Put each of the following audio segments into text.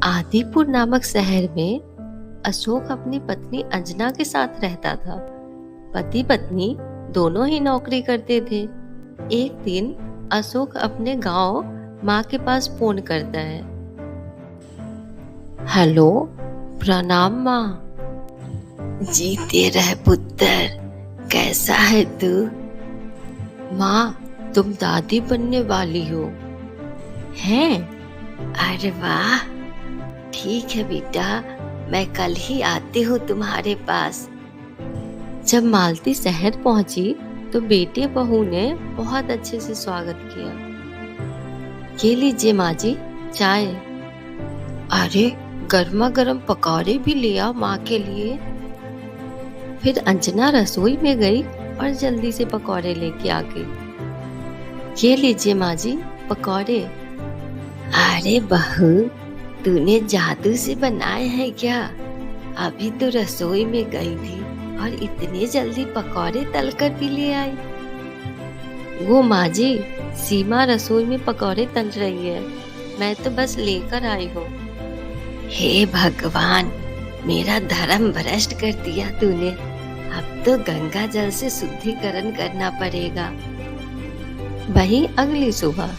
आदिपुर नामक शहर में अशोक अपनी पत्नी अंजना के साथ रहता था। पति पत्नी दोनों ही नौकरी करते थे। एक दिन अशोक अपने गांव माँ के पास फोन करता है। हेलो, प्रणाम माँ। जीते रह पुत्र, कैसा है तू? माँ, तुम दादी बनने वाली हो। हैं? अरे वाह, ठीक है बेटा, मैं कल ही आती हूँ तुम्हारे पास। जब मालती शहर पहुंची तो बेटे बहू ने बहुत अच्छे से स्वागत किया। ये लीजिए माँ जी, चाय। अरे, गर्मा गर्म पकौड़े भी ले आओ माँ के लिए। फिर अंजना रसोई में गई और जल्दी से पकौड़े लेके आ गई। ये लीजिए माँ जी, पकौड़े। अरे बहू, तूने जादू से बनाए हैं क्या? अभी तो रसोई में गई थी और इतने जल्दी पकौड़े तलकर भी ले आई। वो माँ जी, सीमा रसोई में पकौड़े तल रही है, मैं तो बस लेकर आई हूँ। हे भगवान, मेरा धर्म भ्रष्ट कर दिया तूने। अब तो गंगा जल से शुद्धिकरण करना पड़ेगा। वही अगली सुबह।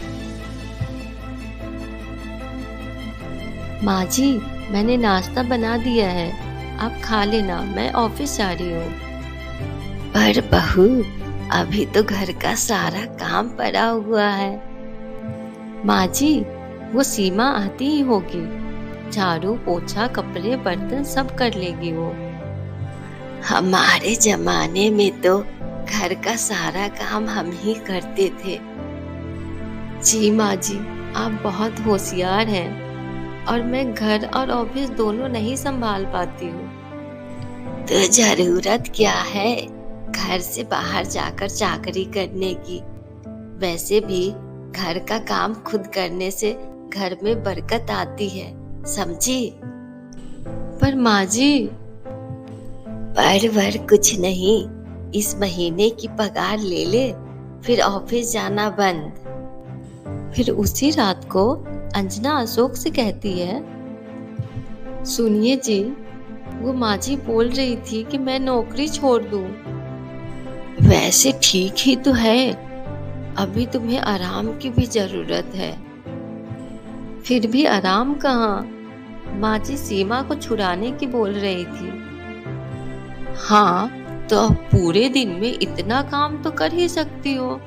माँ जी, मैंने नाश्ता बना दिया है, आप खा लेना, मैं ऑफिस जा रही हूँ। पर बहू, अभी तो घर का सारा काम पड़ा हुआ है। माँ जी, वो सीमा आती ही होगी, झाड़ू पोछा कपड़े बर्तन सब कर लेगी वो। हमारे जमाने में तो घर का सारा काम हम ही करते थे। जी माँ जी, आप बहुत होशियार हैं और मैं घर और ऑफिस दोनों नहीं संभाल पाती हूँ। तो जरूरत क्या है घर से बाहर जाकर चाकरी करने की? वैसे भी घर का काम खुद करने से घर में बरकत आती है, समझी? पर माँ जी। पर कुछ नहीं, इस महीने की पगार ले ले, फिर ऑफिस जाना बंद। फिर उसी रात को अंजना अशोक से कहती है, सुनिए जी, वो माँ जी बोल रही थी कि मैं नौकरी छोड़ दूं। वैसे ठीक ही तो है, अभी तुम्हें आराम की भी जरूरत है। फिर भी आराम कहाँ? माँ जी सीमा को छुड़ाने की बोल रही थी। हाँ, तो अब पूरे दिन में इतना काम तो कर ही सकती हो।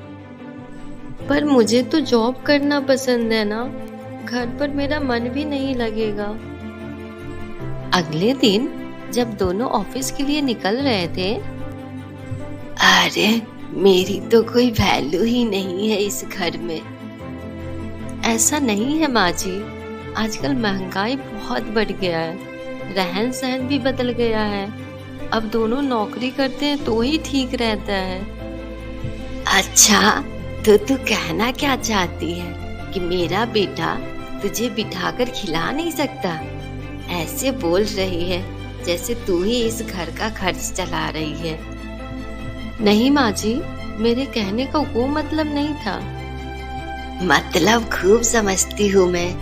पर मुझे तो जॉब करना पसंद है ना, घर पर मेरा मन भी नहीं लगेगा। अगले दिन जब दोनों ऑफिस के लिए निकल रहे थे, अरे मेरी तो कोई वैल्यू ही नहीं है इस घर में। ऐसा नहीं है माँ जी, आजकल महंगाई बहुत बढ़ गया है, रहन सहन भी बदल गया है। अब दोनों नौकरी करते हैं तो ही ठीक रहता है। अच्छा, तो तू कहना क्या चाहती है कि मेरा बेटा तुझे बिठाकर खिला नहीं सकता? ऐसे बोल रही है जैसे तू ही इस घर का खर्च चला रही है। नहीं माँ जी, मेरे कहने का वो मतलब नहीं था। मतलब खूब समझती हूँ मैं,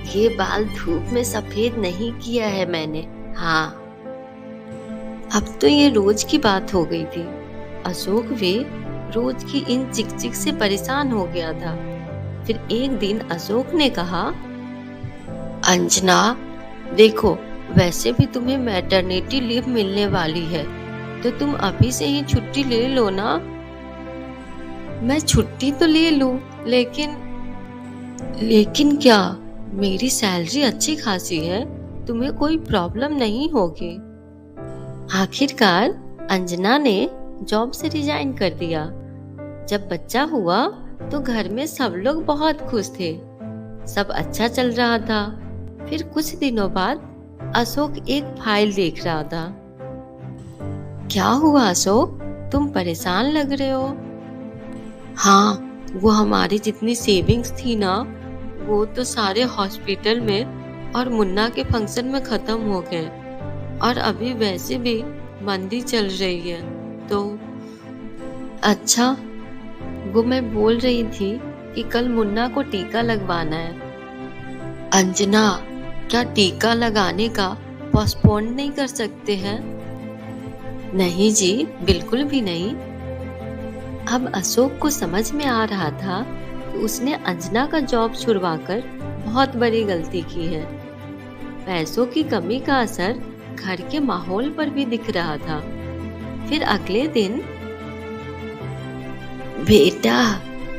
ये बाल धूप में सफेद नहीं किया है मैंने। हाँ, अब तो ये रोज की बात हो गई थी। अशोक भी रोज की इन चिकचिक से परेशान हो गया था। फिर एक दिन अशोक ने कहा, अंजना देखो, वैसे भी तुम्हें मैटरनिटी लीव मिलने वाली है, तो तुम अभी से ही छुट्टी ले लो ना। मैं छुट्टी तो ले लूं, लेकिन क्या? मेरी सैलरी अच्छी खासी है, तुम्हें कोई प्रॉब्लम नहीं होगी। आखिरकार अंजना ने जॉब से रिजाइन कर दिया। जब बच्चा हुआ तो घर में सब लोग बहुत खुश थे, सब अच्छा चल रहा था। फिर कुछ दिनों बाद अशोक एक फाइल देख रहा था। क्या हुआ अशोक, तुम परेशान लग रहे हो? हाँ, वो हमारी जितनी सेविंग्स थी ना, वो तो सारे हॉस्पिटल में और मुन्ना के फंक्शन में खत्म हो गए, और अभी वैसे भी मंदी चल रही है। तो अच्छा, वो मैं बोल रही थी कि कल मुन्ना को टीका लगवाना है। अंजना, क्या टीका लगाने का पोस्टपोन नहीं कर सकते हैं? नहीं जी, बिल्कुल भी नहीं। अब अशोक को समझ में आ रहा था कि उसने अंजना का जॉब छुड़वाकर बहुत बड़ी गलती की है। पैसों की कमी का असर घर के माहौल पर भी दिख रहा था। फिर अगले दिन, बेटा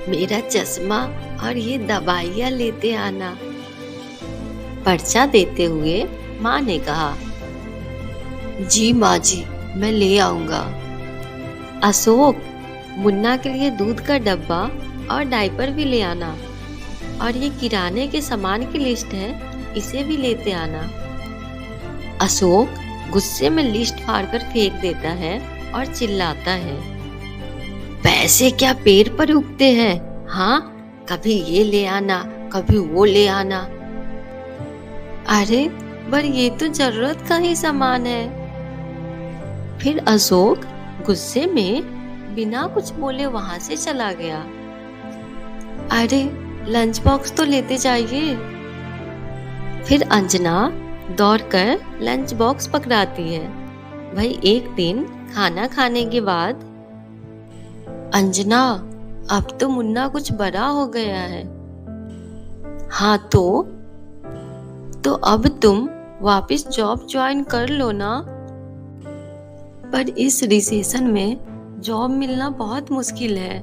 मेरा चश्मा और ये दवाइयाँ लेते आना, पर्चा देते हुए माँ ने कहा। जी माँ जी, मैं ले आऊंगा। अशोक, मुन्ना के लिए दूध का डब्बा और डायपर भी ले आना, और ये किराने के सामान की लिस्ट है, इसे भी लेते आना। अशोक गुस्से में लिस्ट फाड़कर फेंक देता है और चिल्लाता है, पैसे क्या पेड़ पर उगते हैं? हाँ, कभी ये ले आना, कभी वो ले आना। अरे पर ये तो जरूरत का ही सामान है। फिर अशोक गुस्से में बिना कुछ बोले वहां से चला गया। अरे लंच बॉक्स तो लेते जाइए। फिर अंजना दौड़कर लंच बॉक्स पकड़ाती है। भाई एक दिन खाना खाने के बाद, अंजना अब तो मुन्ना कुछ बड़ा हो गया है। हाँ तो अब तुम वापस जॉब ज्वाइन कर लो ना। पर इस रिसेशन में जॉब मिलना बहुत मुश्किल है।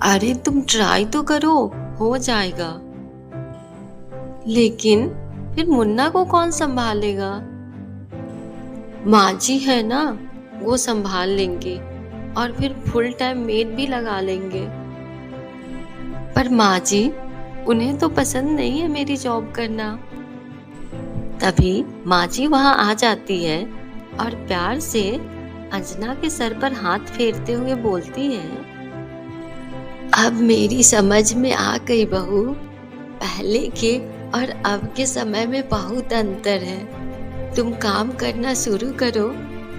अरे तुम ट्राई तो करो, हो जाएगा। लेकिन फिर मुन्ना को कौन संभालेगा? माँ जी है ना, वो संभाल लेंगे और फिर फुल टाइम मेड भी लगा लेंगे। पर माँ जी, उन्हें तो पसंद नहीं है मेरी जॉब करना। तभी माँ जी वहां आ जाती है और प्यार से अंजना के सर पर हाथ फेरते हुए बोलती है, अब मेरी समझ में आ गई बहू, पहले के और अब के समय में बहुत अंतर है। तुम काम करना शुरू करो,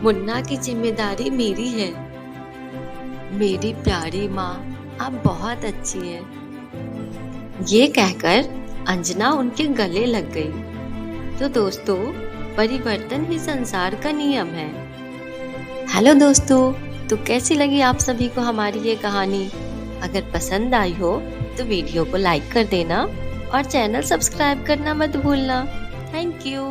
मुन्ना की जिम्मेदारी मेरी है। मेरी प्यारी माँ, आप बहुत अच्छी है। ये कहकर अंजना उनके गले लग गई। तो दोस्तों, परिवर्तन ही संसार का नियम है। हेलो दोस्तों, तो कैसी लगी आप सभी को हमारी ये कहानी? अगर पसंद आई हो तो वीडियो को लाइक कर देना और चैनल सब्सक्राइब करना मत भूलना। Thank you.